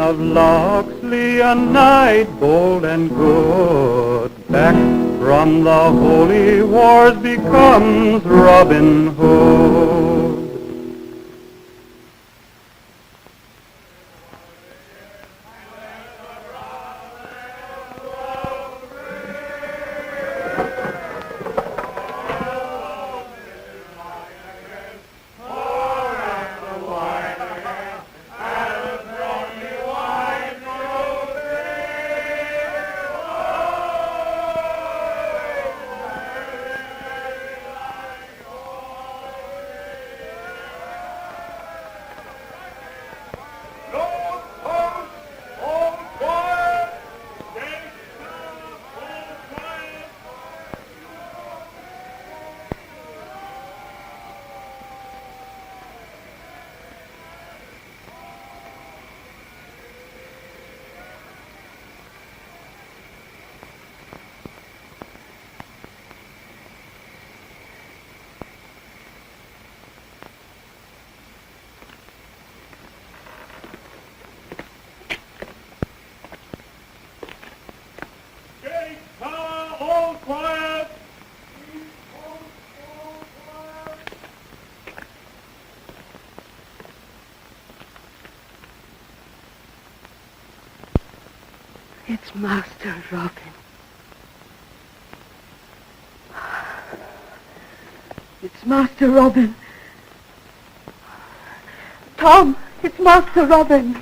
of Locksley, a knight bold and good, back from the holy wars becomes Robin Hood. It's Master Robin. It's Master Robin. Tom, it's Master Robin.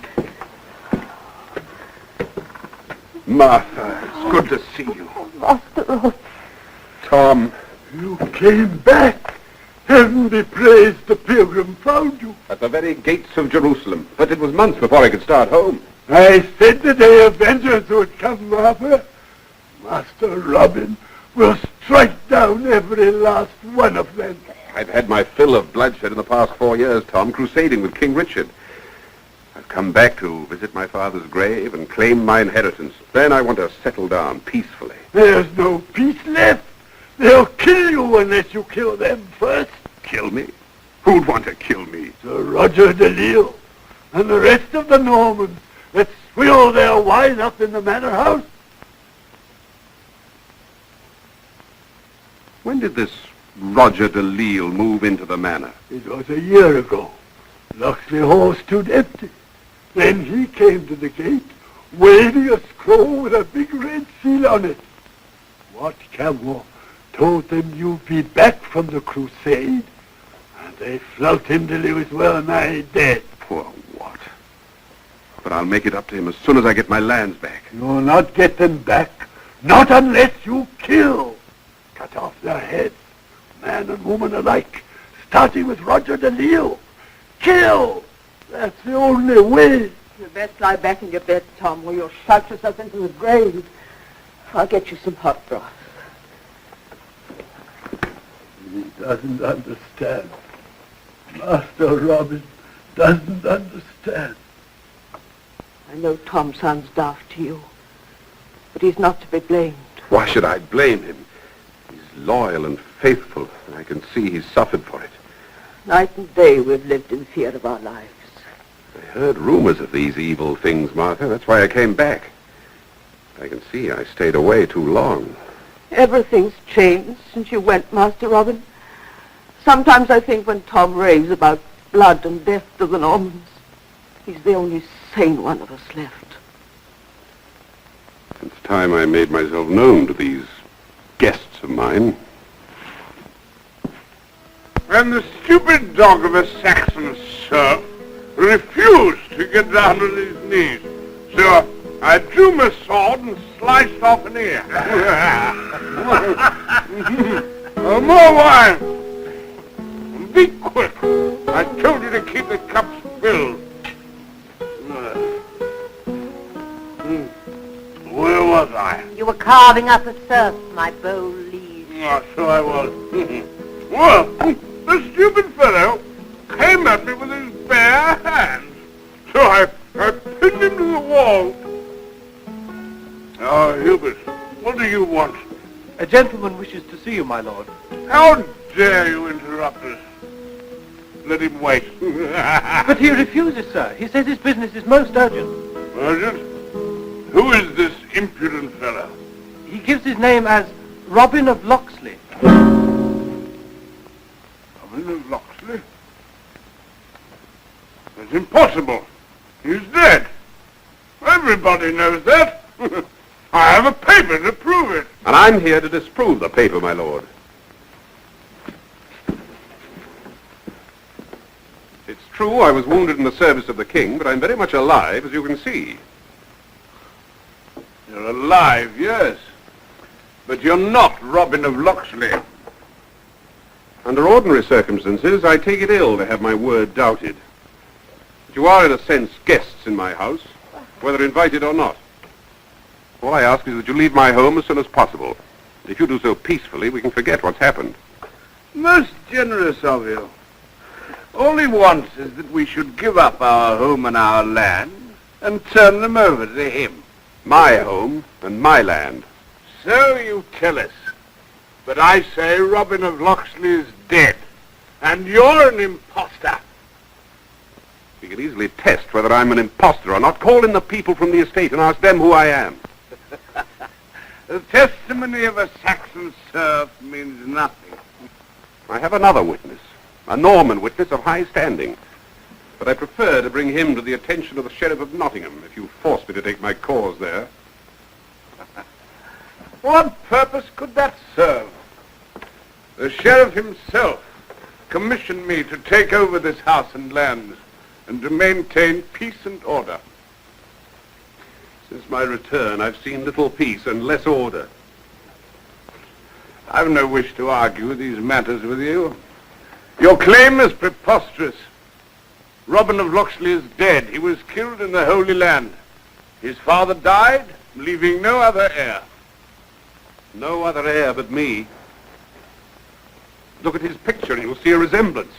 Martha, it's good to see you. Oh, Master Robin. Tom. You came back. Heaven be praised, the pilgrim found you. At the very gates of Jerusalem. But it was months before I could start home. I said the day of vengeance would come, Martha. Master Robin will strike down every last one of them. I've had my fill of bloodshed in the past 4 years, Tom, crusading with King Richard. I've come back to visit my father's grave and claim my inheritance. Then I want to settle down peacefully. There's no peace left. They'll kill you unless you kill them first. Kill me? Who'd want to kill me? Sir Roger de Lisle and the rest of the Normans that swill their wine up in the manor house. When did this Roger de Lisle move into the manor? It was a year ago. Locksley Hall stood empty. Then he came to the gate, waving a scroll with a big red seal on it. Wat Camwell told them you'd be back from the crusade, and they flogged him till he was well nigh dead. Poor Wat. But I'll make it up to him as soon as I get my lands back. You'll not get them back, not unless you kill. Cut off their heads, man and woman alike, starting with Roger de Lisle. Kill! That's the only way. You best lie back in your bed, Tom, or you'll shout yourself into the grave. I'll get you some hot broth. He doesn't understand. Master Robin doesn't understand. I know Tom sounds daft to you, but he's not to be blamed. Why should I blame him? He's loyal and faithful, and I can see he's suffered for it. Night and day we've lived in fear of our lives. I heard rumors of these evil things, Martha. That's why I came back. I can see I stayed away too long. Everything's changed since you went, Master Robin. Sometimes I think when Tom raves about blood and death to the Normans, he's the only sane one of us left. It's time I made myself known to these guests of mine. And the stupid dog of a Saxon serf refused to get down on his knees. So I drew my sword and sliced off an ear. More wine! Be quick! I told you to keep the cups filled. Where was I? You were carving up a serf, my bold liege. Oh, so I was. Well, the stupid fellow came at me with his bare hands. So I pinned him to the wall. Oh, Hubert, what do you want? A gentleman wishes to see you, my lord. How dare you interrupt us? Let him wait. But he refuses, sir. He says his business is most urgent. Sergeant, who is this impudent fellow? He gives his name as Robin of Locksley. Robin of Locksley? That's impossible. He's dead. Everybody knows that. I have a paper to prove it. And I'm here to disprove the paper, my lord. It's true I was wounded in the service of the king, but I'm very much alive, as you can see. You're alive, yes. But you're not Robin of Locksley. Under ordinary circumstances, I take it ill to have my word doubted. But you are, in a sense, guests in my house, whether invited or not. All I ask is that you leave my home as soon as possible. If you do so peacefully, we can forget what's happened. Most generous of you. All he wants is that we should give up our home and our land and turn them over to him. My home and my land. So you tell us. But I say Robin of Locksley is dead. And you're an imposter. We can easily test whether I'm an impostor or not. Call in the people from the estate and ask them who I am. The testimony of a Saxon serf means nothing. I have another witness, a Norman witness of high standing. But I prefer to bring him to the attention of the Sheriff of Nottingham if you force me to take my cause there. What purpose could that serve? The sheriff himself commissioned me to take over this house and lands and to maintain peace and order. Since my return, I've seen little peace and less order. I've no wish to argue these matters with you. Your claim is preposterous. Robin of Locksley is dead. He was killed in the Holy Land. His father died, leaving no other heir. No other heir but me. Look at his picture and you'll see a resemblance.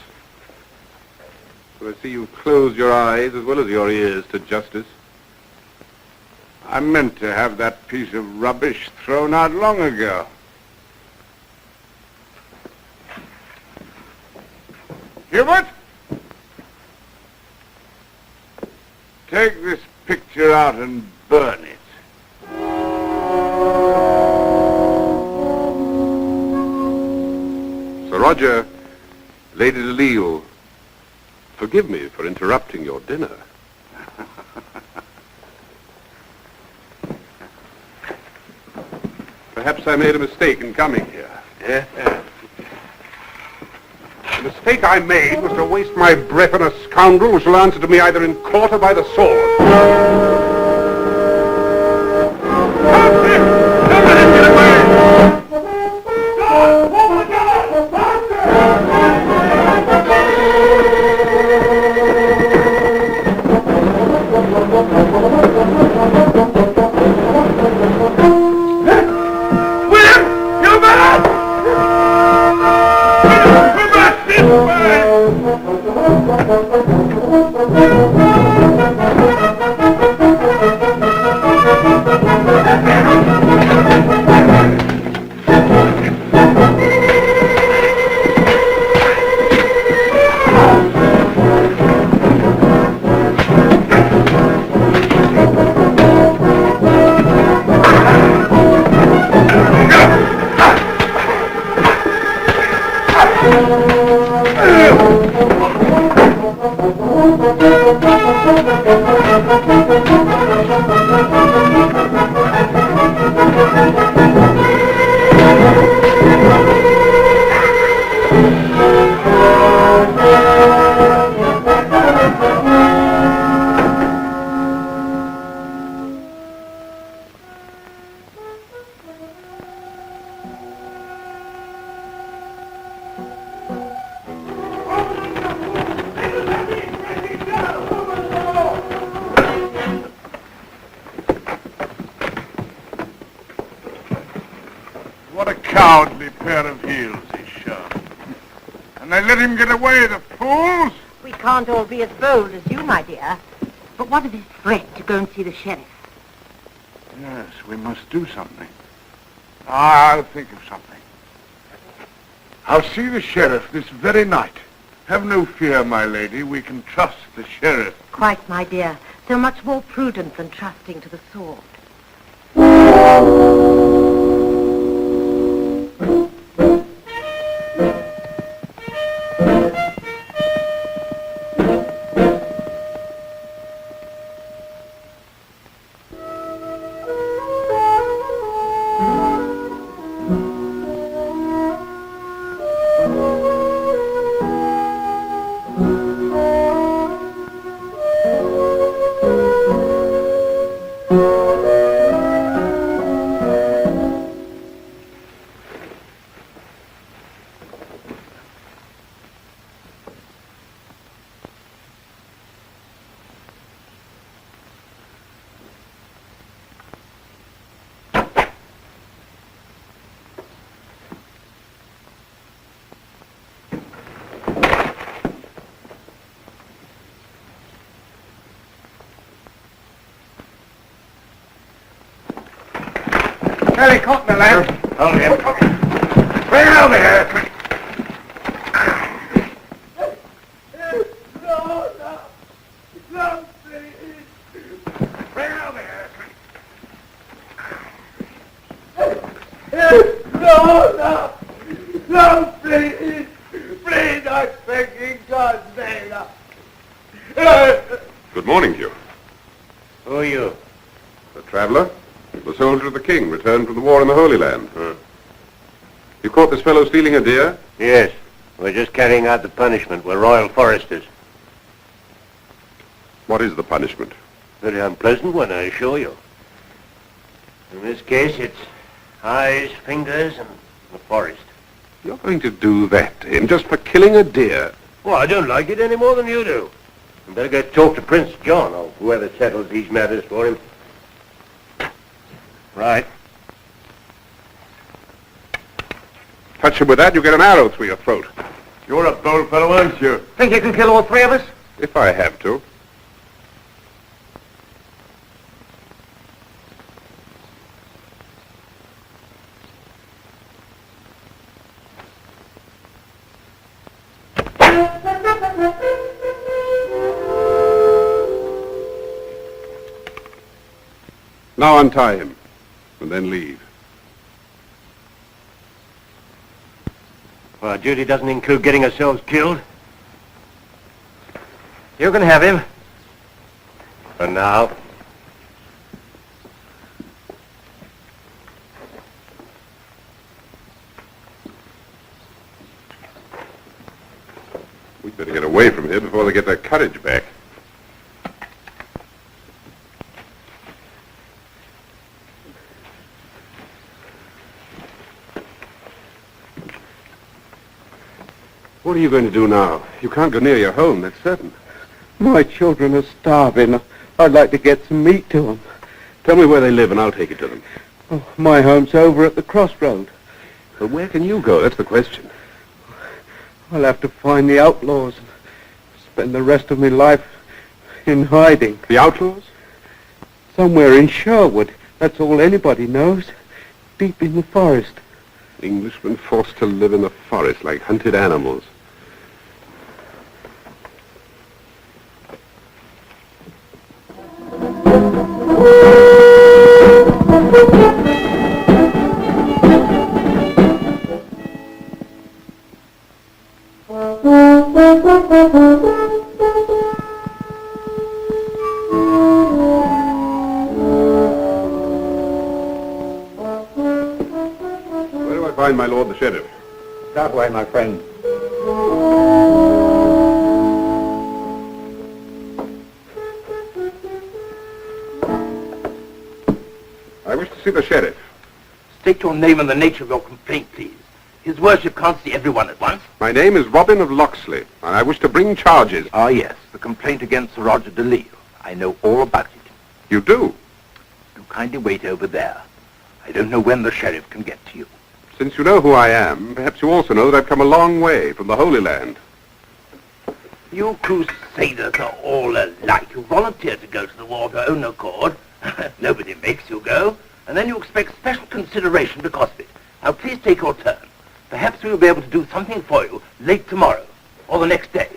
So I see you close your eyes as well as your ears to justice. I meant to have that piece of rubbish thrown out long ago. Hubert? Take this picture out and burn it. Sir Roger, Lady Delisle, forgive me for interrupting your dinner. Perhaps I made a mistake in coming here. Yeah. The mistake I made was to waste my breath on a scoundrel who shall answer to me either in court or by the sword. Don't let him get away! William! You man! What a cowardly pair of heels he's shown. And they let him get away, the fools! We can't all be as bold as you, my dear. But what of his threat to go and see the sheriff? Yes, we must do something. I'll think of something. I'll see the sheriff this very night. Have no fear, my lady. We can trust the sheriff. Quite, my dear. So much more prudent than trusting to the sword. Harry Cockner, lad. Hold him. Bring him over here. No, please. Bring him over here. No, please. Please, I'm begging God's name. Good morning, Hugh. Who are you? A traveller? The soldier of the king, returned from the war in the Holy Land. You caught this fellow stealing a deer? Yes. We're just carrying out the punishment. We're royal foresters. What is the punishment? Very unpleasant one, I assure you. In this case, it's eyes, fingers, and the forest. You're going to do that to him just for killing a deer? Well, I don't like it any more than you do. You better go talk to Prince John, or whoever settles these matters for him. Right. Touch him with that, you get an arrow through your throat. You're a bold fellow, aren't you? Think you can kill all three of us? If I have to. Now untie him, and then leave. Well, our duty doesn't include getting ourselves killed. You can have him. For now. We'd better get away from here before they get their courage back. What are you going to do now? You can't go near your home, that's certain. My children are starving. I'd like to get some meat to them. Tell me where they live and I'll take you to them. Oh, my home's over at the crossroad. But where can you go? That's the question. I'll have to find the outlaws and spend the rest of my life in hiding. The outlaws? Somewhere in Sherwood. That's all anybody knows. Deep in the forest. Englishmen forced to live in the forest like hunted animals. Where do I find my lord the sheriff? That way, my friend. I wish to see the sheriff. State your name and the nature of your complaint, please. His worship can't see everyone at once. My name is Robin of Locksley, and I wish to bring charges. Ah, yes, the complaint against Sir Roger de Lisle. I know all about it. You do? You kindly wait over there. I don't know when the sheriff can get to you. Since you know who I am, perhaps you also know that I've come a long way from the Holy Land. You crusaders are all alike. You volunteer to go to the war of your own accord. Nobody makes you go. And then you expect special consideration because of it. Now, please take your turn. Perhaps we will be able to do something for you late tomorrow. or the next day.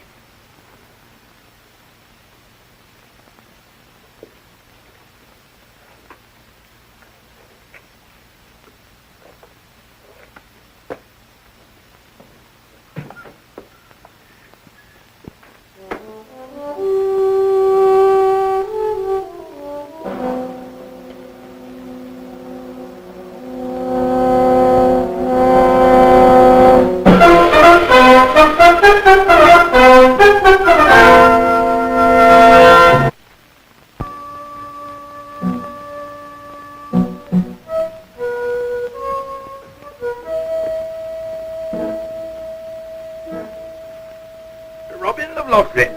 Robin of Locksley.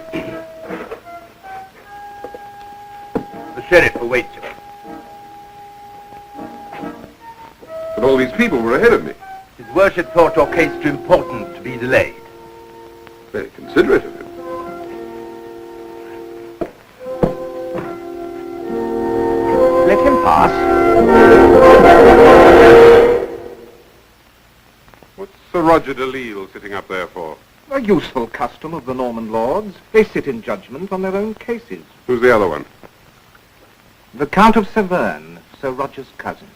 The sheriff awaits you. But all these people were ahead of me. His worship thought your case too important to be delayed. Very considerate of him. Let him pass. What's Sir Roger de Lisle sitting up there for? A useful custom of the Norman lords. They sit in judgment on their own cases. Who's the other one? The Count of Severn, Sir Roger's cousin.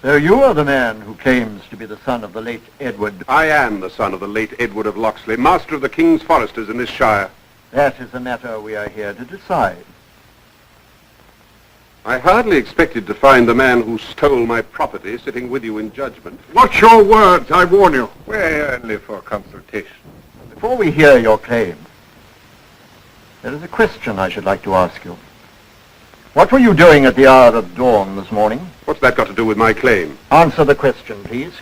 So you are the man who claims to be the son of the late Edward. I am the son of the late Edward of Locksley, master of the King's foresters in this shire. That is a matter we are here to decide. I hardly expected to find the man who stole my property sitting with you in judgment. Watch your words, I warn you. We're here only for consultation. Before we hear your claim, there is a question I should like to ask you. What were you doing at the hour of dawn this morning? What's that got to do with my claim? Answer the question, please.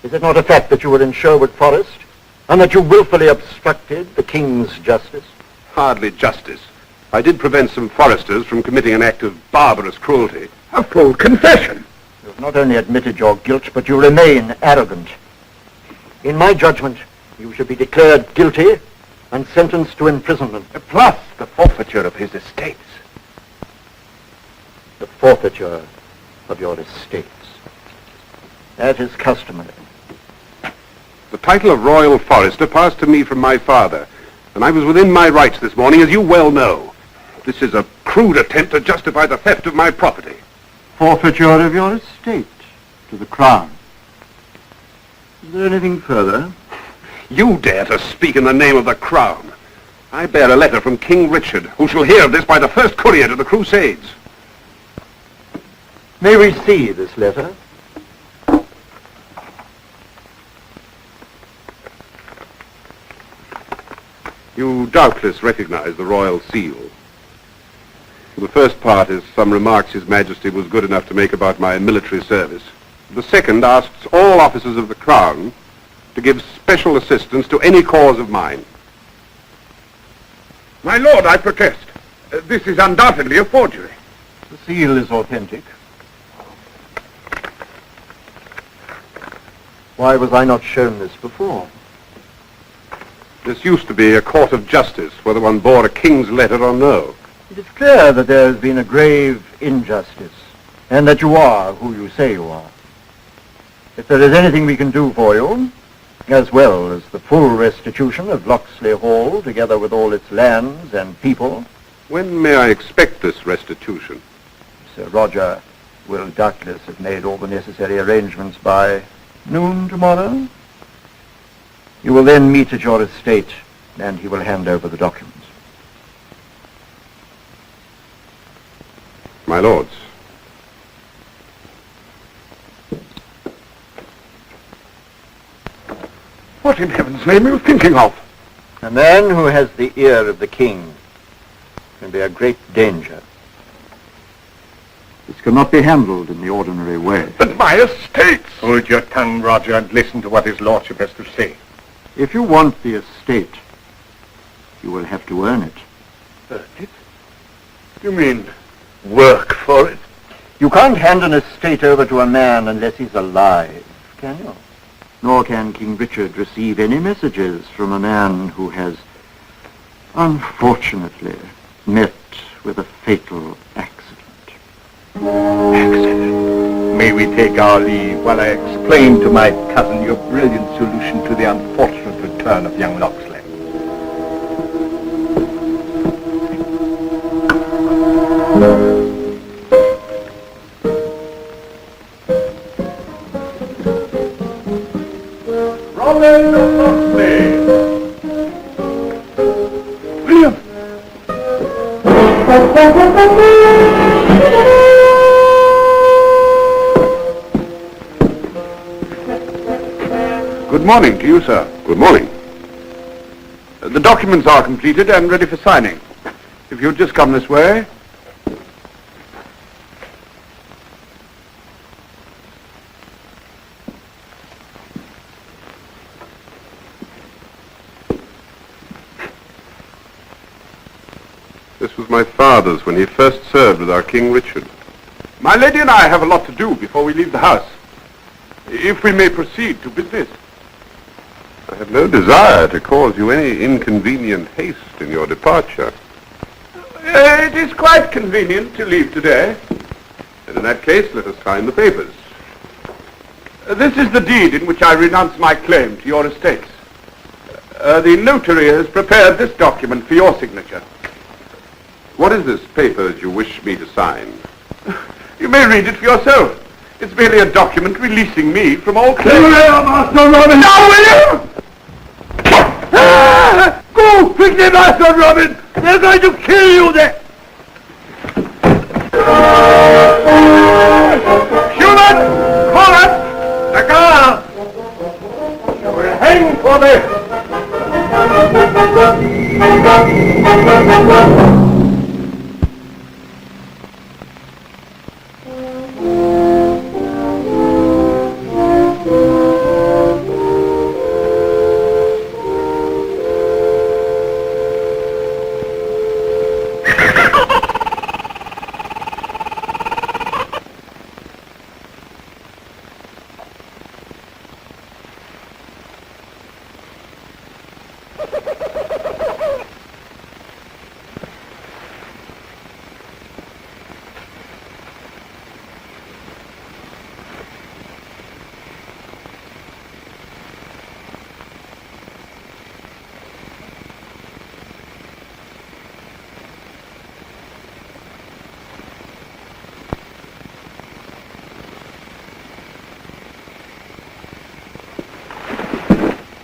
Is it not a fact that you were in Sherwood Forest, and that you willfully obstructed the King's justice? Hardly justice. I did prevent some foresters from committing an act of barbarous cruelty. A full confession. You have not only admitted your guilt, but you remain arrogant. In my judgment, you should be declared guilty and sentenced to imprisonment. Plus the forfeiture of his estates. The forfeiture of your estates. That is customary. The title of Royal Forester passed to me from my father, and I was within my rights this morning, as you well know. This is a crude attempt to justify the theft of my property. Forfeiture of your estate to the Crown. Is there anything further? You dare to speak in the name of the Crown. I bear a letter from King Richard, who shall hear of this by the first courier to the Crusades. May we see this letter? You doubtless recognize the royal seal. The first part is some remarks His Majesty was good enough to make about my military service. The second asks all officers of the Crown to give special assistance to any cause of mine. My lord, I protest. This is undoubtedly a forgery. The seal is authentic. Why was I not shown this before? This used to be a court of justice, whether one bore a king's letter or no. It is clear that there has been a grave injustice, and that you are who you say you are. If there is anything we can do for you, as well as the full restitution of Locksley Hall, together with all its lands and people... When may I expect this restitution? Sir Roger will doubtless have made all the necessary arrangements by noon tomorrow. You will then meet at your estate, and he will hand over the documents. My lords. What in heaven's name are you thinking of? A man who has the ear of the king can be a great danger. This cannot be handled in the ordinary way. But my estates! Hold your tongue, Roger, and listen to what his lordship has to say. If you want the estate, you will have to earn it. Earn it? You mean work for it? You can't hand an estate over to a man unless he's alive, can you? Nor can King Richard receive any messages from a man who has, unfortunately, met with a fatal accident. Excellent. May we take our leave while I explain to my cousin your brilliant solution to the unfortunate return of young Locksley. Robin of Locksley! William! Good morning to you, sir. Good morning. The documents are completed and ready for signing. If you'd just come this way. This was my father's when he first served with our King Richard. My lady and I have a lot to do before we leave the house. If we may proceed to business. I have no desire to cause you any inconvenient haste in your departure. It is quite convenient to leave today. And in that case, let us sign the papers. This is the deed in which I renounce my claim to your estates. The notary has prepared this document for your signature. What is this paper that you wish me to sign? You may read it for yourself. It's merely a document releasing me from all claim. Master Robin! Now, will you? Go quickly, Master Robin! They're going to kill you there! Human! Colin! Dakar! You will hang for this!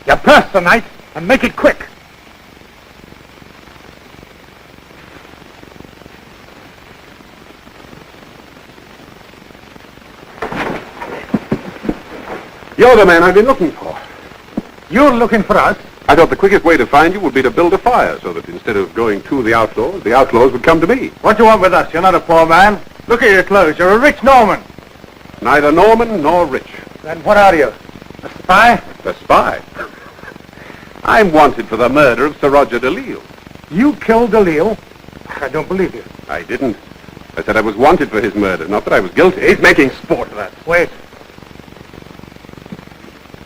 You press the knight and make it quick. You're the man I've been looking for. You're looking for us? I thought the quickest way to find you would be to build a fire so that instead of going to the outlaws would come to me. What do you want with us? You're not a poor man. Look at your clothes. You're a rich Norman. Neither Norman nor rich. Then what are you? A spy? A spy? I'm wanted for the murder of Sir Roger de Lisle. You killed Delisle? I don't believe you. I didn't. I said I was wanted for his murder, not that I was guilty. He's making sport of us. Wait.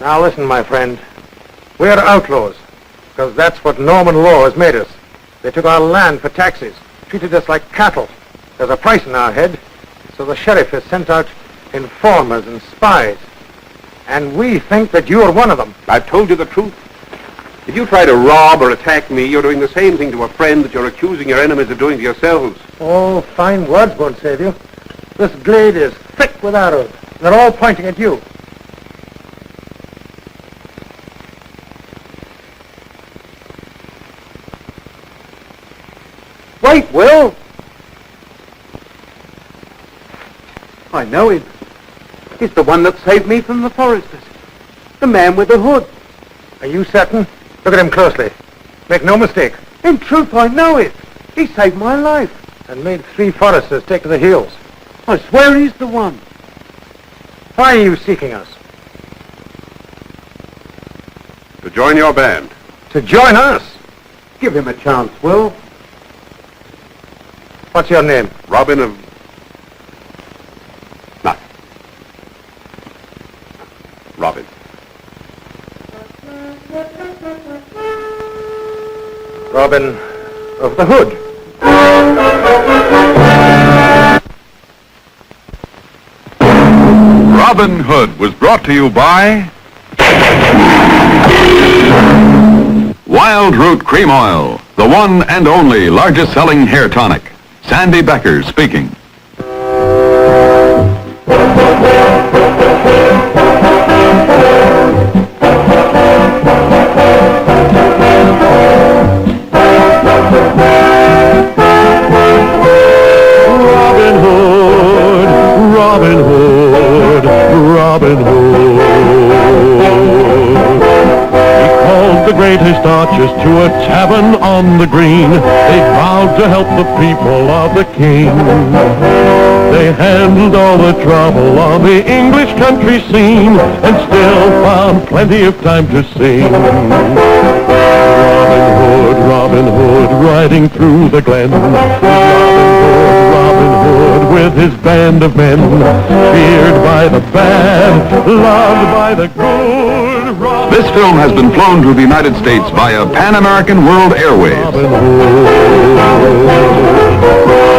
Now listen, my friend. We're outlaws, because that's what Norman law has made us. They took our land for taxes, treated us like cattle. There's a price in our head, so the sheriff has sent out informers and spies. And we think that you're one of them. I've told you the truth. If you try to rob or attack me, you're doing the same thing to a friend that you're accusing your enemies of doing to yourselves. Oh, fine words won't save you. This glade is thick with arrows. They're all pointing at you. Wait, Will! I know him. He's the one that saved me from the foresters. The man with the hood. Are you certain? Look at him closely. Make no mistake. In truth, I know it. He saved my life. And made 3 foresters take to the heels. I swear he's the one. Why are you seeking us? To join your band. To join us? Give him a chance, Will. What's your name? Robin of... Nothing. Robin. Robin of the Hood. Robin Hood was brought to you by Wild Root Cream Oil, the one and only largest selling hair tonic. Sandy Becker speaking. Robin Hood, Robin Hood, Robin Hood. He called the greatest archers to a tavern on the green. They vowed to help the people of the king. They handled all the trouble on the English country scene and still found plenty of time to sing. Robin Hood, riding through the glen. Robin Hood, with his band of men, feared by the bad, loved by the good. This film has been flown to the United States via Pan American World Airways. Robin Hood.